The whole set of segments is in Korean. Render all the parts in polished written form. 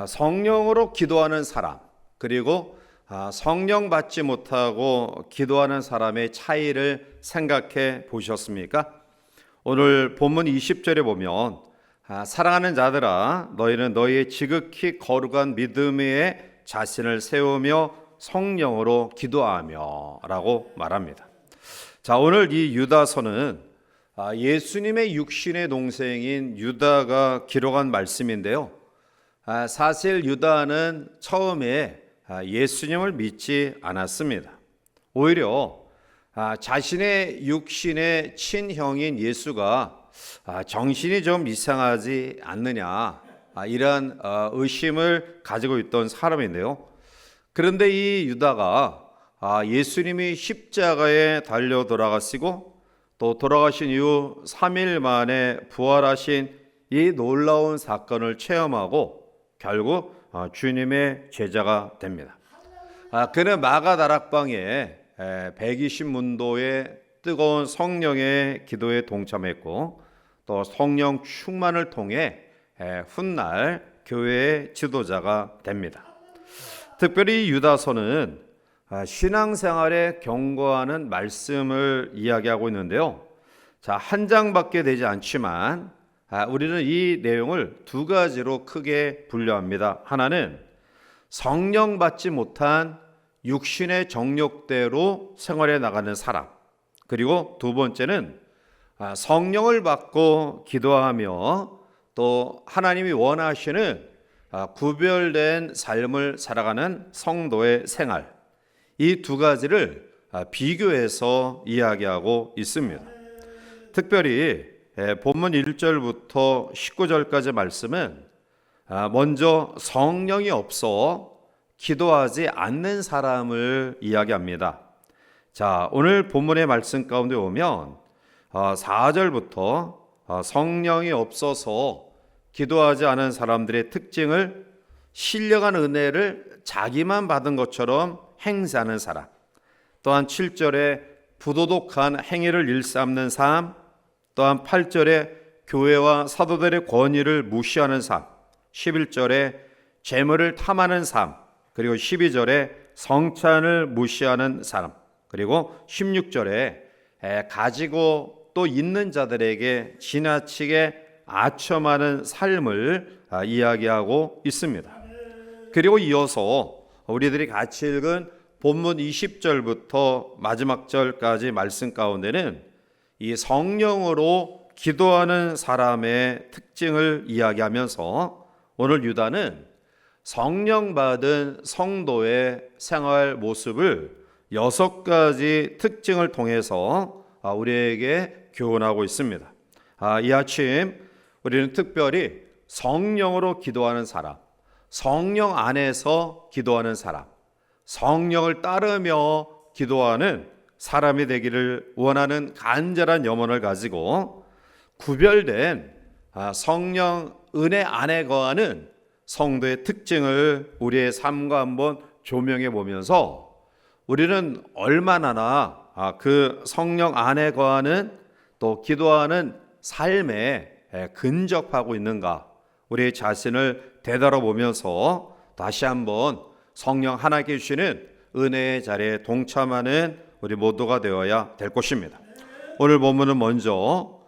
성령으로 기도하는 사람, 그리고 성령 받지 못하고 기도하는 사람의 차이를 생각해 보셨습니까? 오늘 본문 20절에 보면 사랑하는 자들아 너희는 너희의 지극히 거룩한 믿음 위에 자신을 세우며 성령으로 기도하며 라고 말합니다. 자, 오늘 이 유다서는 예수님의 육신의 동생인 유다가 기록한 말씀인데요. 사실 유다는 처음에 예수님을 믿지 않았습니다. 오히려 자신의 육신의 친형인 예수가 정신이 좀 이상하지 않느냐 이러한 의심을 가지고 있던 사람인데요. 그런데 이 유다가 예수님이 십자가에 달려 돌아가시고 또 돌아가신 이후 3일 만에 부활하신 이 놀라운 사건을 체험하고 결국 주님의 제자가 됩니다. 그는 마가다락방에 120문도의 뜨거운 성령의 기도에 동참했고 또 성령 충만을 통해 훗날 교회의 지도자가 됩니다. 특별히 유다서는 신앙생활에 경고하는 말씀을 이야기하고 있는데요. 자, 한 장밖에 되지 않지만 우리는 이 내용을 두 가지로 크게 분류합니다. 하나는 성령 받지 못한 육신의 정욕대로 생활해 나가는 사람, 그리고 두 번째는 성령을 받고 기도하며 또 하나님이 원하시는 구별된 삶을 살아가는 성도의 생활, 이 두 가지를 비교해서 이야기하고 있습니다. 특별히 본문 1절부터 19절까지 말씀은 먼저 성령이 없어 기도하지 않는 사람을 이야기합니다. 자, 오늘 본문의 말씀 가운데 보면 4절부터 성령이 없어서 기도하지 않은 사람들의 특징을 신령한 은혜를 자기만 받은 것처럼 행사하는 사람, 또한 7절에 부도덕한 행위를 일삼는 삶, 또한 8절에 교회와 사도들의 권위를 무시하는 삶, 11절에 재물을 탐하는 삶, 그리고 12절에 성찬을 무시하는 삶, 그리고 16절에 가지고 또 있는 자들에게 지나치게 아첨하는 삶을 이야기하고 있습니다. 그리고 이어서 우리들이 같이 읽은 본문 20절부터 마지막 절까지 말씀 가운데는 이 성령으로 기도하는 사람의 특징을 이야기하면서 오늘 유다는 성령 받은 성도의 생활 모습을 6가지 특징을 통해서 우리에게 교훈하고 있습니다. 이 아침 우리는 특별히 성령으로 기도하는 사람, 성령 안에서 기도하는 사람, 성령을 따르며 기도하는 사람이 되기를 원하는 간절한 염원을 가지고 구별된 성령 은혜 안에 거하는 성도의 특징을 우리의 삶과 한번 조명해 보면서 우리는 얼마나 그 성령 안에 거하는 또 기도하는 삶에 근접하고 있는가, 우리의 자신을 되돌아보면서 다시 한번 성령 하나님께 주시는 은혜의 자리에 동참하는 우리 모두가 되어야 될 것입니다. 오늘 본문은 먼저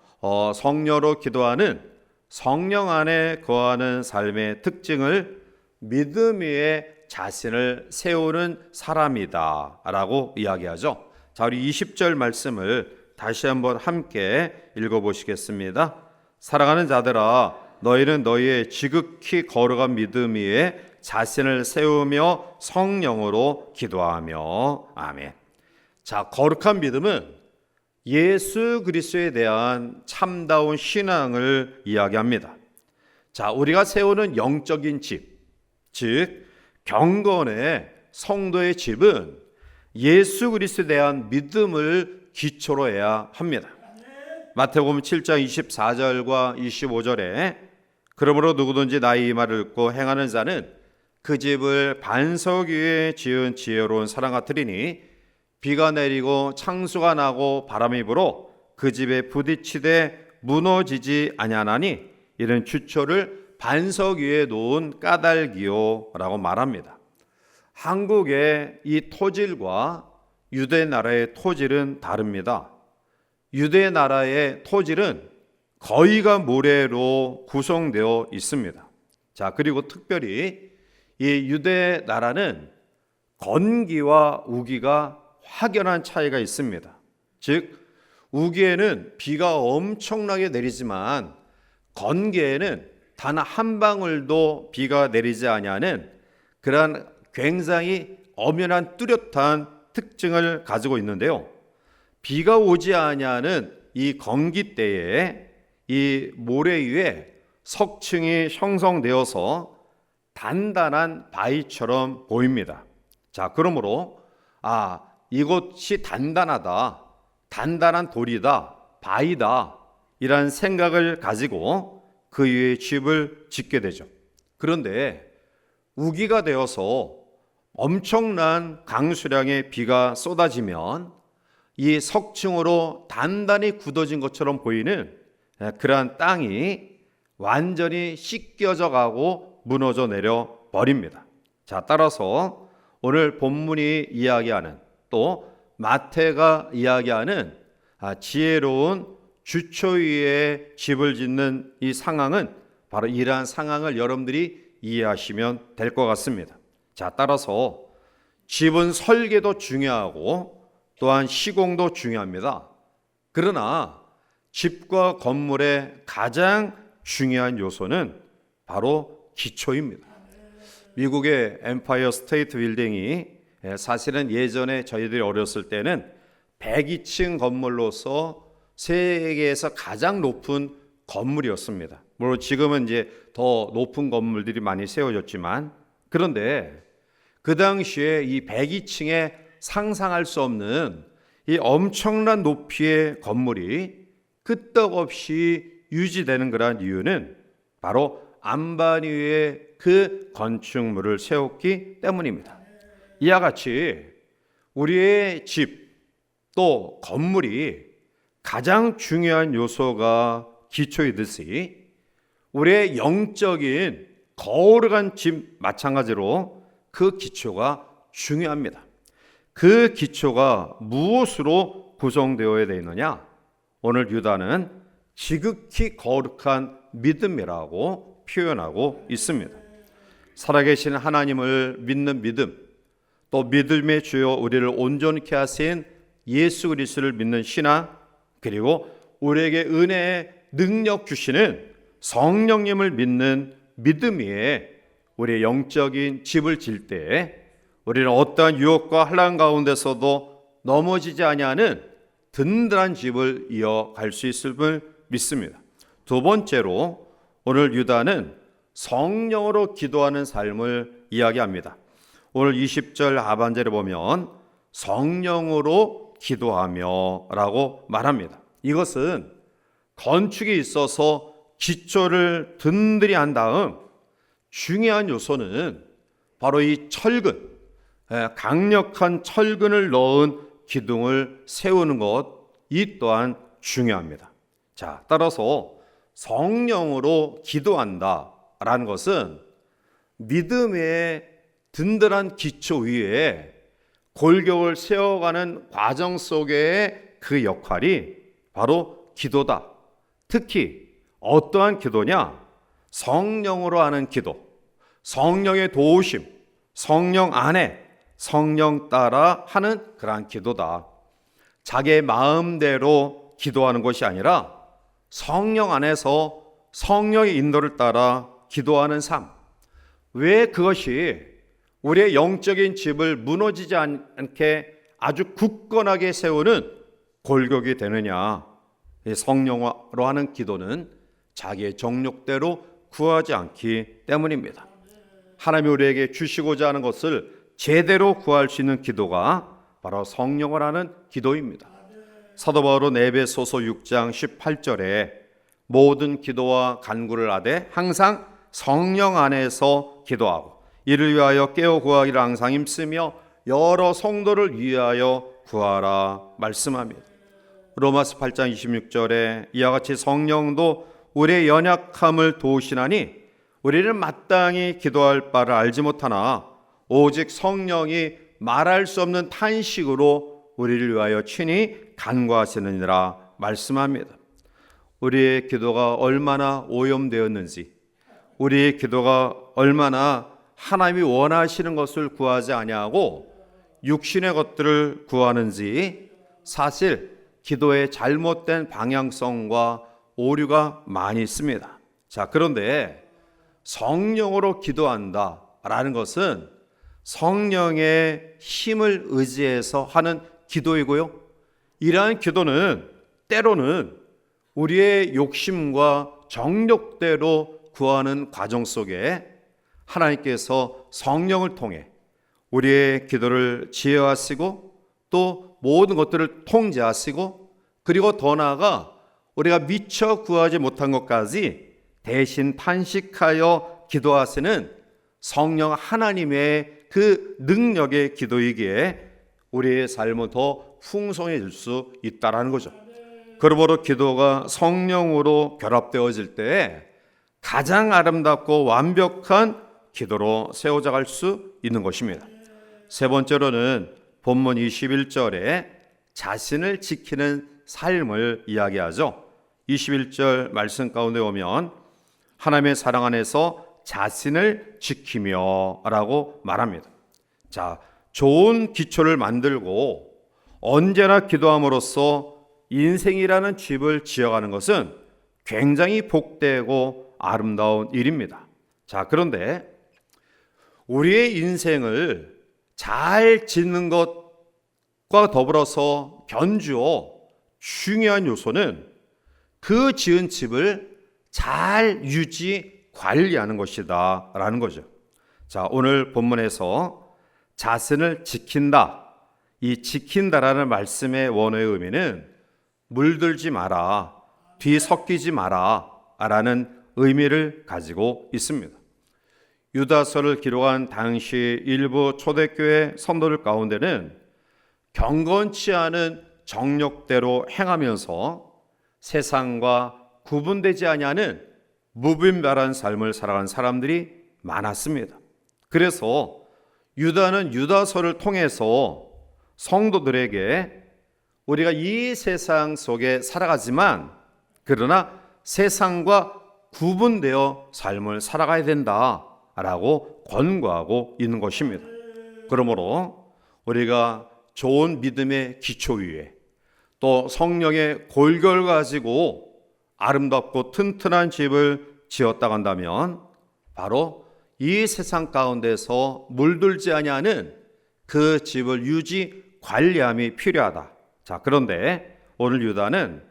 성령으로 기도하는 성령 안에 거하는 삶의 특징을 믿음 위에 자신을 세우는 사람이다 라고 이야기하죠. 자, 우리 20절 말씀을 다시 한번 함께 읽어보시겠습니다. 사랑하는 자들아 너희는 너희의 지극히 거룩한 믿음 위에 자신을 세우며 성령으로 기도하며. 아멘. 자, 거룩한 믿음은 예수 그리스도에 대한 참다운 신앙을 이야기합니다. 자, 우리가 세우는 영적인 집, 즉 경건의 성도의 집은 예수 그리스도에 대한 믿음을 기초로 해야 합니다. 마태복음 7장 24절과 25절에 그러므로 누구든지 나의 이 말을 듣고 행하는 자는 그 집을 반석 위에 지은 지혜로운 사람 같으리니 비가 내리고 창수가 나고 바람이 불어 그 집에 부딪히되 무너지지 아니하나니 이는 주초를 반석 위에 놓은 까닭이요라고 말합니다. 한국의 이 토질과 유대 나라의 토질은 다릅니다. 유대 나라의 토질은 거의가 모래로 구성되어 있습니다. 자, 그리고 특별히 이 유대 나라는 건기와 우기가 확연한 차이가 있습니다. 즉, 우기에는 비가 엄청나게 내리지만 건기에는 단 한 방울도 비가 내리지 아니하는 그러한 굉장히 엄연한 뚜렷한 특징을 가지고 있는데요. 비가 오지 아니하는 이 건기 때에 이 모래 위에 석층이 형성되어서 단단한 바위처럼 보입니다. 자, 그러므로 이곳이 단단하다, 단단한 돌이다, 바위다, 이런 생각을 가지고 그 위에 집을 짓게 되죠. 그런데 우기가 되어서 엄청난 강수량의 비가 쏟아지면 이 석층으로 단단히 굳어진 것처럼 보이는 그러한 땅이 완전히 씻겨져 가고 무너져 내려 버립니다. 자, 따라서 오늘 본문이 이야기하는, 또 마태가 이야기하는 지혜로운 주초 위에 집을 짓는 이 상황은 바로 이러한 상황을 여러분들이 이해하시면 될 것 같습니다. 자, 따라서 집은 설계도 중요하고 또한 시공도 중요합니다. 그러나 집과 건물의 가장 중요한 요소는 바로 기초입니다. 미국의 엠파이어 스테이트 빌딩이 사실은 예전에 저희들이 어렸을 때는 102층 건물로서 세계에서 가장 높은 건물이었습니다. 물론 지금은 이제 더 높은 건물들이 많이 세워졌지만, 그런데 그 당시에 이 102층에 상상할 수 없는 이 엄청난 높이의 건물이 끄떡없이 유지되는 그러한 이유는 바로 안반 위에 그 건축물을 세웠기 때문입니다. 이와 같이 우리의 집 또 건물이 가장 중요한 요소가 기초이듯이 우리의 영적인 거룩한 집 마찬가지로 그 기초가 중요합니다. 그 기초가 무엇으로 구성되어야 되느냐? 오늘 유다는 지극히 거룩한 믿음이라고 표현하고 있습니다. 살아계신 하나님을 믿는 믿음, 또 믿음의 주요 우리를 온전케 하신 예수 그리스도를 믿는 신앙, 그리고 우리에게 은혜의 능력 주시는 성령님을 믿는 믿음 위에 우리의 영적인 집을 질 때 우리는 어떠한 유혹과 환난 가운데서도 넘어지지 아니하는 든든한 집을 이어갈 수 있음을 믿습니다. 두 번째로 오늘 유다는 성령으로 기도하는 삶을 이야기합니다. 오늘 20절 하반절에 보면 성령으로 기도하며 라고 말합니다. 이것은 건축에 있어서 기초를 든든히 한 다음 중요한 요소는 바로 이 철근, 강력한 철근을 넣은 기둥을 세우는 것, 이 또한 중요합니다. 자, 따라서 성령으로 기도한다라는 것은 믿음의 든든한 기초 위에 골격을 세워가는 과정 속의 그 역할이 바로 기도다. 특히 어떠한 기도냐? 성령으로 하는 기도, 성령의 도우심, 성령 안에 성령 따라 하는 그러한 기도다. 자기의 마음대로 기도하는 것이 아니라 성령 안에서 성령의 인도를 따라 기도하는 삶. 왜 그것이 우리의 영적인 집을 무너지지 않게 아주 굳건하게 세우는 골격이 되느냐? 성령으로 하는 기도는 자기의 정욕대로 구하지 않기 때문입니다. 하나님이 우리에게 주시고자 하는 것을 제대로 구할 수 있는 기도가 바로 성령을 하는 기도입니다. 사도 바울은 에베소서 6장 18절에 모든 기도와 간구를 하되 항상 성령 안에서 기도하고 이를 위하여 깨어 구하기를 항상 힘쓰며 여러 성도를 위하여 구하라 말씀합니다. 로마서 8장 26절에 이와 같이 성령도 우리의 연약함을 도우시나니 우리는 마땅히 기도할 바를 알지 못하나 오직 성령이 말할 수 없는 탄식으로 우리를 위하여 친히 간구하시느니라 말씀합니다. 우리의 기도가 얼마나 오염되었는지, 우리의 기도가 얼마나 하나님이 원하시는 것을 구하지 아니하고 육신의 것들을 구하는지 사실 기도의 잘못된 방향성과 오류가 많이 있습니다. 자, 그런데 성령으로 기도한다라는 것은 성령의 힘을 의지해서 하는 기도이고요. 이러한 기도는 때로는 우리의 욕심과 정욕대로 구하는 과정 속에 하나님께서 성령을 통해 우리의 기도를 지혜하시고 또 모든 것들을 통제하시고 그리고 더 나아가 우리가 미처 구하지 못한 것까지 대신 탄식하여 기도하시는 성령 하나님의 그 능력의 기도이기에 우리의 삶은 더 풍성해질 수 있다는 거죠. 그러므로 기도가 성령으로 결합되어질 때 가장 아름답고 완벽한 기도로 세워져 갈 수 있는 것입니다. 세 번째로는 본문 21절에 자신을 지키는 삶을 이야기하죠. 21절 말씀 가운데 오면 하나님의 사랑 안에서 자신을 지키며 라고 말합니다. 자, 좋은 기초를 만들고 언제나 기도함으로써 인생이라는 집을 지어가는 것은 굉장히 복되고 아름다운 일입니다. 자, 그런데 우리의 인생을 잘 짓는 것과 더불어서 견주어 중요한 요소는 그 지은 집을 잘 유지 관리하는 것이다 라는 거죠. 자, 오늘 본문에서 자신을 지킨다, 이 지킨다라는 말씀의 원어의 의미는 물들지 마라, 뒤섞이지 마라 라는 의미를 가지고 있습니다. 유다서를 기록한 당시 일부 초대교회 성도들 가운데는 경건치 않은 정욕대로 행하면서 세상과 구분되지 아니하는 무분별한 삶을 살아간 사람들이 많았습니다. 그래서 유다는 유다서를 통해서 성도들에게 우리가 이 세상 속에 살아가지만 그러나 세상과 구분되어 삶을 살아가야 된다라고 권고하고 있는 것입니다. 그러므로 우리가 좋은 믿음의 기초 위에 또 성령의 골결 가지고 아름답고 튼튼한 집을 지었다 간다면 바로 이 세상 가운데서 물들지 아니하는 그 집을 유지 관리함이 필요하다. 자, 그런데 오늘 유다는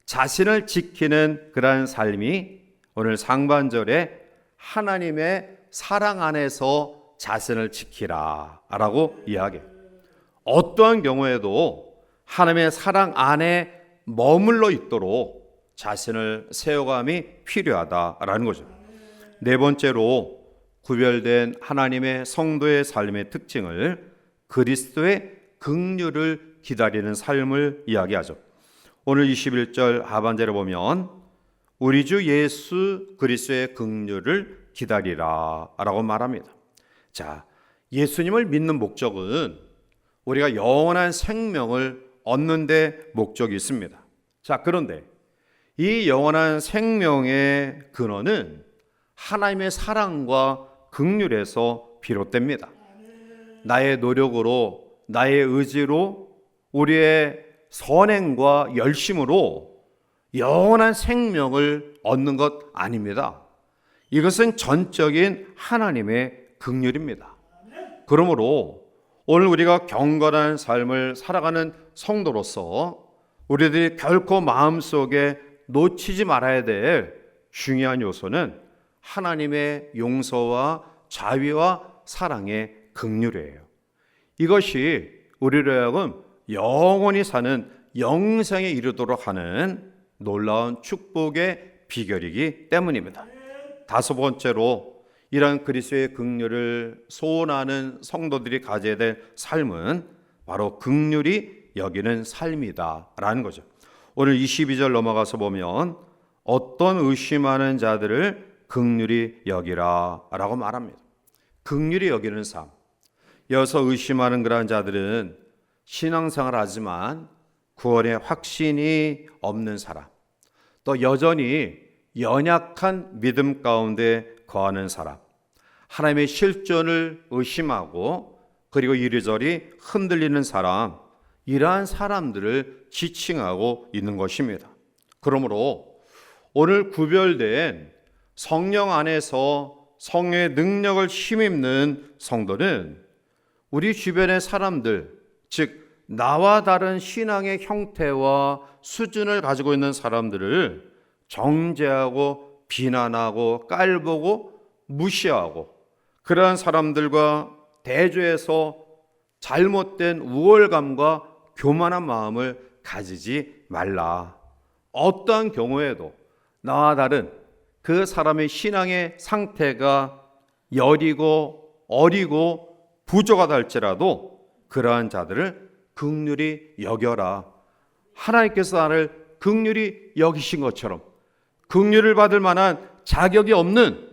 자신을 지키는 그러한 삶이 오늘 상반절에 하나님의 사랑 안에서 자신을 지키라 라고 이야기해요. 어떠한 경우에도 하나님의 사랑 안에 머물러 있도록 자신을 세워감이 필요하다라는 거죠. 네 번째로 구별된 하나님의 성도의 삶의 특징을 그리스도의 긍휼을 기다리는 삶을 이야기하죠. 오늘 21절 하반절에 보면 우리 주 예수 그리스도의 긍휼을 기다리라 라고 말합니다. 자, 예수님을 믿는 목적은 우리가 영원한 생명을 얻는 데 목적이 있습니다. 자, 그런데 이 영원한 생명의 근원은 하나님의 사랑과 긍휼에서 비롯됩니다. 나의 노력으로, 나의 의지로, 우리의 선행과 열심으로 영원한 생명을 얻는 것 아닙니다. 이것은 전적인 하나님의 긍휼입니다. 그러므로 오늘 우리가 경건한 삶을 살아가는 성도로서 우리들이 결코 마음속에 놓치지 말아야 될 중요한 요소는 하나님의 용서와 자비와 사랑의 긍휼이에요. 이것이 우리로 하여금 영원히 사는 영생에 이르도록 하는 놀라운 축복의 비결이기 때문입니다. 다섯 번째로 이러한 그리스도의 긍휼을 소원하는 성도들이 가져야 될 삶은 바로 긍휼이 여기는 삶이다라는 거죠. 오늘 22절 넘어가서 보면 어떤 의심하는 자들을 긍휼히 여기라 라고 말합니다. 긍휼히 여기는 삶. 여기서 의심하는 그런 자들은 신앙생활 하지만 구원의 확신이 없는 사람, 또 여전히 연약한 믿음 가운데 거하는 사람, 하나님의 실존을 의심하고 그리고 이리저리 흔들리는 사람, 이러한 사람들을 지칭하고 있는 것입니다. 그러므로 오늘 구별된 성령 안에서 성령의 능력을 힘입는 성도는 우리 주변의 사람들, 즉 나와 다른 신앙의 형태와 수준을 가지고 있는 사람들을 정죄하고 비난하고 깔보고 무시하고 그러한 사람들과 대조해서 잘못된 우월감과 교만한 마음을 가지지 말라. 어떠한 경우에도 나와 다른 그 사람의 신앙의 상태가 여리고 어리고 부족하다 할지라도 그러한 자들을 긍휼히 여겨라. 하나님께서 나를 긍휼히 여기신 것처럼 긍휼을 받을 만한 자격이 없는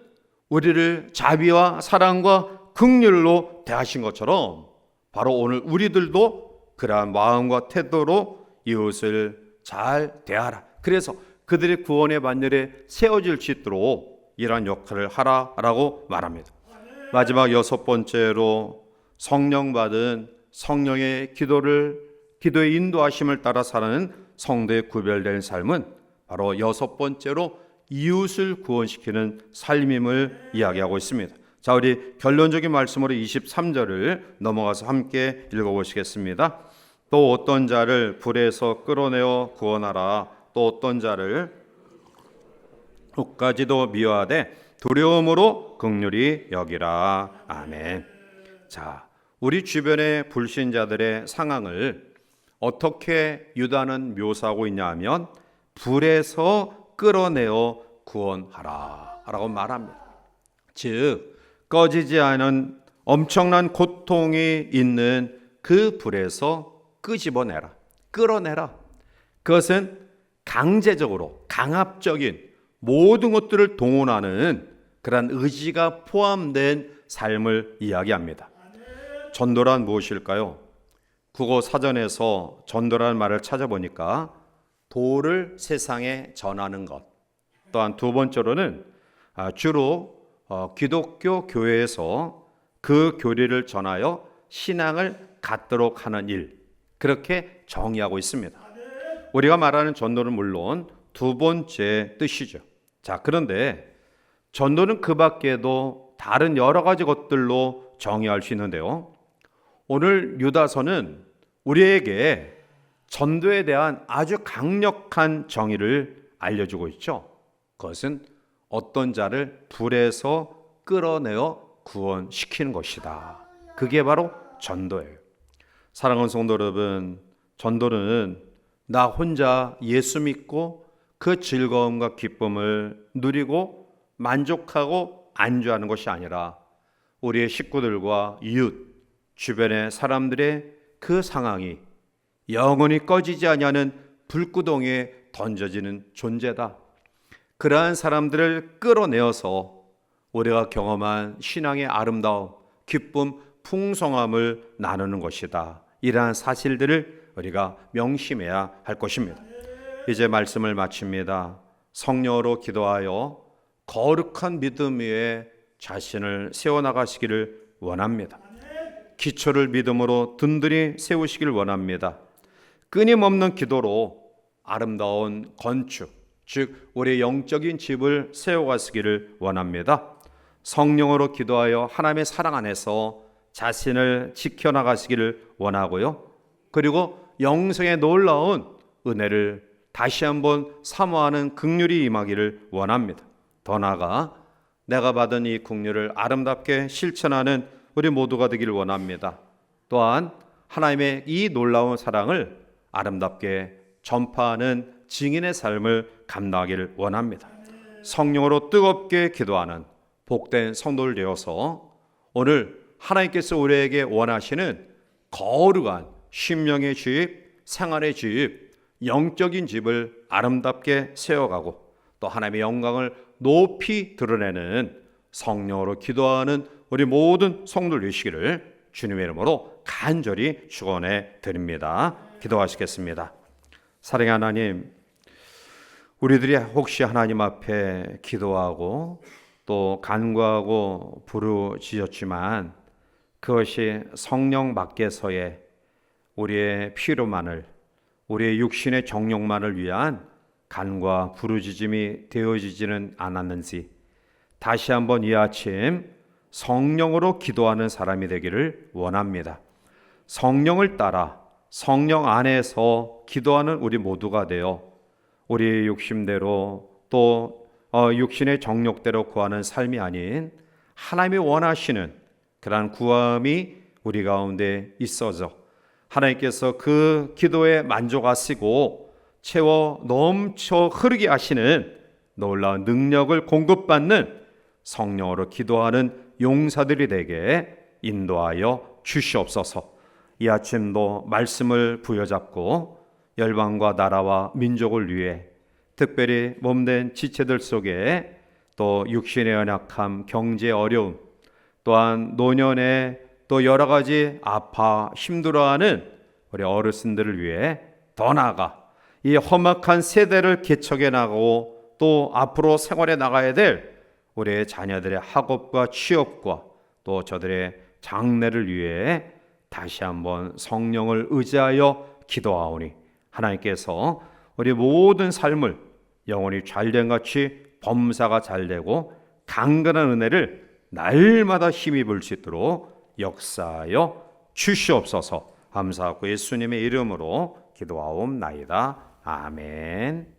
우리를 자비와 사랑과 긍휼로 대하신 것처럼 바로 오늘 우리들도 그러한 마음과 태도로 이웃을 잘 대하라. 그래서 그들의 구원의 반열에 세워질 수 있도록 이러한 역할을 하라라고 말합니다. 마지막 여섯 번째로 성령 받은 성령의 기도의 인도하심을 따라 살아가는 성도의 구별된 삶은 바로 여섯 번째로 이웃을 구원시키는 삶임을 이야기하고 있습니다. 자, 우리 결론적인 말씀으로 23절을 넘어가서 함께 읽어보시겠습니다. 또 어떤 자를 불에서 끌어내어 구원하라. 또 어떤 자를 끝까지도 미워하되 두려움으로 긍휼히 여기라. 아멘. 자, 우리 주변의 불신자들의 상황을 어떻게 유다는 묘사하고 있냐 하면 불에서 끌어내어 구원하라 라고 말합니다. 즉 꺼지지 않은 엄청난 고통이 있는 그 불에서 끄집어내라, 끌어내라. 그것은 강제적으로 강압적인 모든 것들을 동원하는 그런 의지가 포함된 삶을 이야기합니다. 전도란 무엇일까요? 국어 사전에서 전도라는 말을 찾아보니까 도를 세상에 전하는 것. 또한 두 번째로는 주로 기독교 교회에서 그 교리를 전하여 신앙을 갖도록 하는 일, 그렇게 정의하고 있습니다. 우리가 말하는 전도는 물론 두 번째 뜻이죠. 자, 그런데 전도는 그 밖에도 다른 여러 가지 것들로 정의할 수 있는데요. 오늘 유다서는 우리에게 전도에 대한 아주 강력한 정의를 알려주고 있죠. 그것은 어떤 자를 불에서 끌어내어 구원시키는 것이다. 그게 바로 전도예요. 사랑하는 성도 여러분, 전도는 나 혼자 예수 믿고 그 즐거움과 기쁨을 누리고 만족하고 안주하는 것이 아니라 우리의 식구들과 이웃, 주변의 사람들의 그 상황이 영원히 꺼지지 아니하는 불구덩이에 던져지는 존재다. 그러한 사람들을 끌어내어서 우리가 경험한 신앙의 아름다움, 기쁨, 풍성함을 나누는 것이다. 이러한 사실들을 우리가 명심해야 할 것입니다. 이제 말씀을 마칩니다. 성령으로 기도하여 거룩한 믿음 위에 자신을 세워나가시기를 원합니다. 기초를 믿음으로 든든히 세우시길 원합니다. 끊임없는 기도로 아름다운 건축, 즉 우리의 영적인 집을 세워가시기를 원합니다. 성령으로 기도하여 하나님의 사랑 안에서 자신을 지켜나가시기를 원하고요. 그리고 영생의 놀라운 은혜를 다시 한번 사모하는 긍휼이 임하기를 원합니다. 더 나아가 내가 받은 이 긍휼을 아름답게 실천하는 우리 모두가 되기를 원합니다. 또한 하나님의 이 놀라운 사랑을 아름답게 전파하는 증인의 삶을 감당하기를 원합니다. 성령으로 뜨겁게 기도하는 복된 성도를 되어서 오늘 하나님께서 우리에게 원하시는 거룩한 심령의 집, 생활의 집, 영적인 집을 아름답게 세워가고 또 또 하나님의 영광을 높이 드러내는 성령으로 기도하는 우리 모든 성도들 되시기를 주님의 이름으로 간절히 축원해 드립니다. 기도하시겠습니다. 사랑의 하나님, 우리들이 혹시 하나님 앞에 기도하고 또 간구하고 부르짖었지만 그것이 성령 밖에서의 우리의 필요만을, 우리의 육신의 정욕만을 위한 간과 부르짖음이 되어지지는 않았는지 다시 한번 이 아침 성령으로 기도하는 사람이 되기를 원합니다. 성령을 따라 성령 안에서 기도하는 우리 모두가 되어 우리의 욕심대로 또 육신의 정욕대로 구하는 삶이 아닌 하나님이 원하시는 그러한 구함이 우리 가운데 있어서 하나님께서 그 기도에 만족하시고 채워 넘쳐 흐르게 하시는 놀라운 능력을 공급받는 성령으로 기도하는 용사들이 되게 인도하여 주시옵소서. 이 아침도 말씀을 부여잡고 열방과 나라와 민족을 위해 특별히 몸된 지체들 속에 또 육신의 연약함, 경제의 어려움, 또한 노년에 또 여러 가지 아파 힘들어하는 우리 어르신들을 위해 더 나아가 이 험악한 세대를 개척해 나가고 또 앞으로 생활해 나가야 될 우리의 자녀들의 학업과 취업과 또 저들의 장래를 위해 다시 한번 성령을 의지하여 기도하오니 하나님께서 우리 모든 삶을 영원히 잘된 같이 범사가 잘되고 강건한 은혜를 날마다 힘입을 수 있도록 역사하여 주시옵소서. 감사하고 예수님의 이름으로 기도하옵나이다. 아멘.